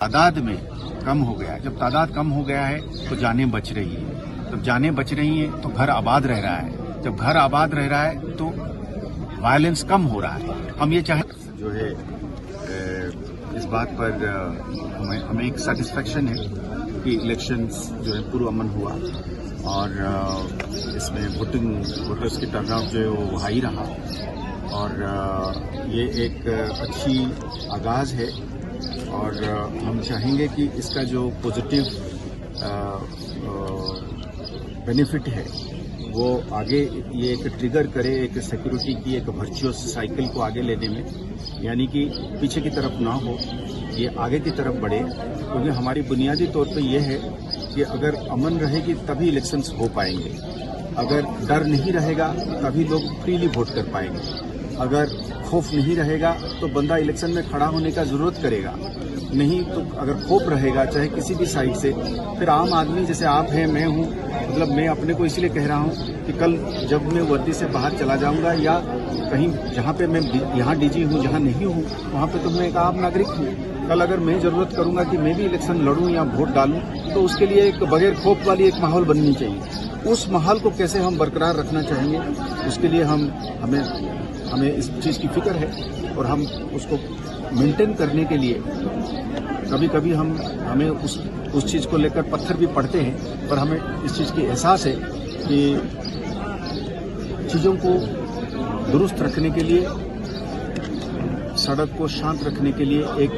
तादाद में कम हो गया है। जब तादाद कम हो गया है तो जानें बच रही है। जब जानें बच रही हैं तो घर आबाद रह रहा है। जब घर आबाद रह रहा है तो वायलेंस कम हो रहा है। हम ये चाहें जो है इस बात पर हमें एक सेटिस्फेक्शन है कि इलेक्शंस जो है पूर्व अमन हुआ और इसमें वोटर्स की टर्नआउट जो है वो हाई रहा और ये एक अच्छी आगाज़ है और हम चाहेंगे कि इसका जो पॉजिटिव बेनिफिट है वो आगे ये एक ट्रिगर करे एक सिक्योरिटी की एक वर्चुअस साइकिल को आगे लेने में, यानी कि पीछे की तरफ ना हो, ये आगे की तरफ बढ़े। क्योंकि हमारी बुनियादी तौर पे ये है कि अगर अमन रहेगी तभी इलेक्शंस हो पाएंगे, अगर डर नहीं रहेगा तभी लोग फ्रीली वोट कर पाएंगे, अगर खौफ नहीं रहेगा तो बंदा इलेक्शन में खड़ा होने का जरूरत करेगा नहीं, तो अगर खौफ रहेगा चाहे किसी भी साइड से, फिर आम आदमी जैसे आप हैं, मैं हूं, मतलब मैं अपने को इसलिए कह रहा हूं कि कल जब मैं वर्दी से बाहर चला जाऊंगा या कहीं जहां पे मैं यहाँ डीजी हूं जहां नहीं हूं वहां पे तो मैं एक आम नागरिक हूं। कल अगर मैं जरूरत करूंगा कि मैं भी इलेक्शन लड़ूं या वोट डालूं तो उसके लिए एक बगैर खौफ वाली एक माहौल बननी चाहिए। उस माहौल को कैसे हम बरकरार रखना चाहेंगे, उसके लिए हमें इस चीज़ की फिक्र है और हम उसको मेंटेन करने के लिए कभी कभी हमें उस चीज़ को लेकर पत्थर भी पड़ते हैं, पर हमें इस चीज़ की एहसास है कि चीज़ों को दुरुस्त रखने के लिए, सड़क को शांत रखने के लिए, एक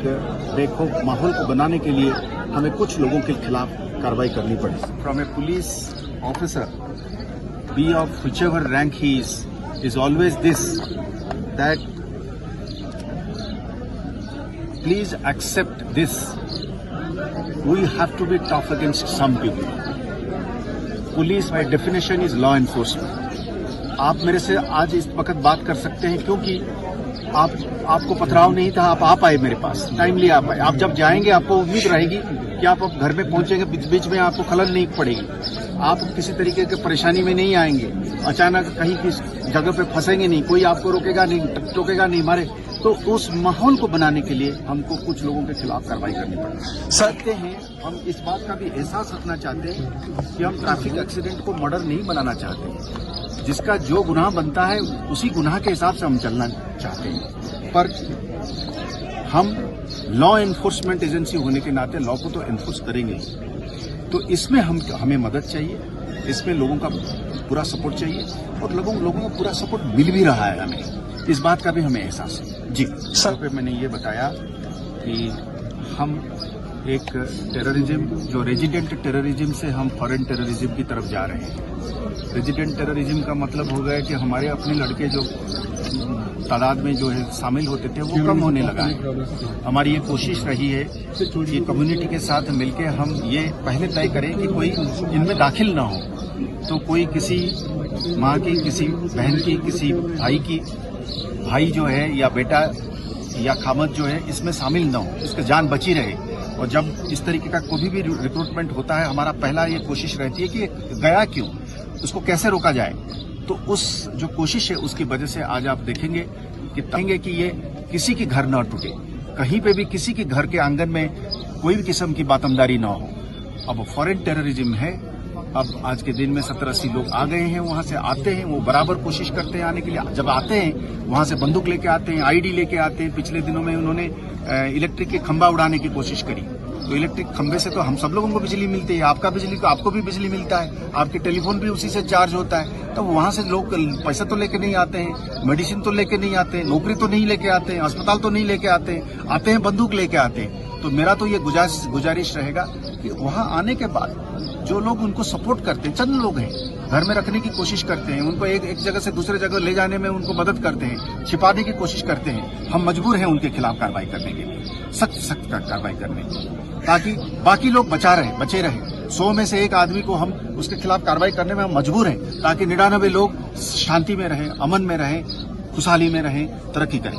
बेखौफ माहौल को बनाने के लिए हमें कुछ लोगों के खिलाफ कार्रवाई करनी पड़ेगी। From a police officer, be of whichever rank he is always this, that please accept this. We have to be tough against some people. Police by definition is law enforcement. आप मेरे से आज इस वक्त बात कर सकते हैं क्योंकि आपको पथराव नहीं था, आप आ पाए मेरे पास, टाइमली आ पाए। आप जब जाएंगे आपको उम्मीद रहेगी कि आप अब घर में पहुंचेंगे, बीच में आपको खलल नहीं पड़ेगी, आप किसी तरीके की परेशानी में नहीं आएंगे, अचानक कहीं किस जगह पे फंसेंगे नहीं, कोई आपको रोकेगा नहीं, टोकेगा नहीं मारे। तो उस माहौल को बनाने के लिए हमको कुछ लोगों के खिलाफ कार्रवाई करनी पड़ेगी। सकते हैं हम इस बात का भी एहसास रखना चाहते हैं कि हम ट्रैफिक एक्सीडेंट को मर्डर नहीं बनाना चाहते, जिसका जो गुनाह बनता है उसी गुनाह के हिसाब से हम चलना चाहते हैं। पर हम लॉ एनफोर्समेंट एजेंसी होने के नाते लॉ को तो एनफोर्स करेंगे, तो इसमें हमें मदद चाहिए, इसमें लोगों का पूरा सपोर्ट चाहिए और लोगों को पूरा सपोर्ट मिल भी रहा है। हमें इस बात का भी हमें एहसास है। जी सर, पे मैंने ये बताया कि हम एक टेररिज्म, जो रेजिडेंट टेररिज्म से हम फॉरेन टेररिज्म की तरफ जा रहे हैं। रेजिडेंट टेररिज्म का मतलब हो गया कि हमारे अपने लड़के जो तादाद में जो है शामिल होते थे वो कम होने लगा है। हमारी ये कोशिश रही है कि कम्युनिटी के साथ मिलकर हम ये पहले तय करें कि कोई इनमें दाखिल ना हो, तो कोई किसी माँ की, किसी बहन की, किसी भाई जो है या बेटा या खामद जो है इसमें शामिल ना हो, उसकी जान बची रहे। और जब इस तरीके का कोई भी रिक्रूटमेंट होता है, हमारा पहला ये कोशिश रहती है कि गया क्यों, उसको कैसे रोका जाए। तो उस जो कोशिश है उसकी वजह से आज आप देखेंगे कि ये किसी की घर न टूटे, कहीं पे भी किसी के घर के आंगन में कोई भी किस्म की बातमदारी ना हो। अब फॉरेन टेररिज्म है, अब आज के दिन में 70-80 लोग आ गए हैं, वहां से आते हैं, वो बराबर कोशिश करते हैं आने के लिए। जब आते हैं वहां से बंदूक लेके आते हैं, आईडी लेके आते हैं। पिछले दिनों में उन्होंने इलेक्ट्रिक के खंभा उड़ाने की कोशिश करी, तो इलेक्ट्रिक खंभे से तो हम सब लोगों को बिजली मिलती है, आपको भी बिजली मिलता है, आपके टेलीफोन भी उसी से चार्ज होता है। तो वहां से लोग पैसा तो लेके नहीं आते हैं, मेडिसिन तो लेके नहीं आते हैं, नौकरी तो नहीं लेके आते हैं, अस्पताल तो नहीं लेके आते हैं बंदूक लेके आते हैं। तो मेरा तो ये गुजारिश रहेगा कि वहां आने के बाद जो लोग उनको सपोर्ट करते हैं, चंद लोग हैं, घर में रखने की कोशिश करते हैं, उनको एक जगह से दूसरे जगह ले जाने में उनको मदद करते हैं, छिपाने की कोशिश करते हैं, हम मजबूर हैं उनके खिलाफ कार्रवाई करने के लिए, सख्त कार्रवाई करने के लिए, ताकि बाकी लोग बचे रहे। 100 में से एक आदमी को हम उसके खिलाफ कार्रवाई करने में हम मजबूर हैं, ताकि 99 लोग शांति में रहें, अमन में रहें, खुशहाली में रहें, तरक्की करें।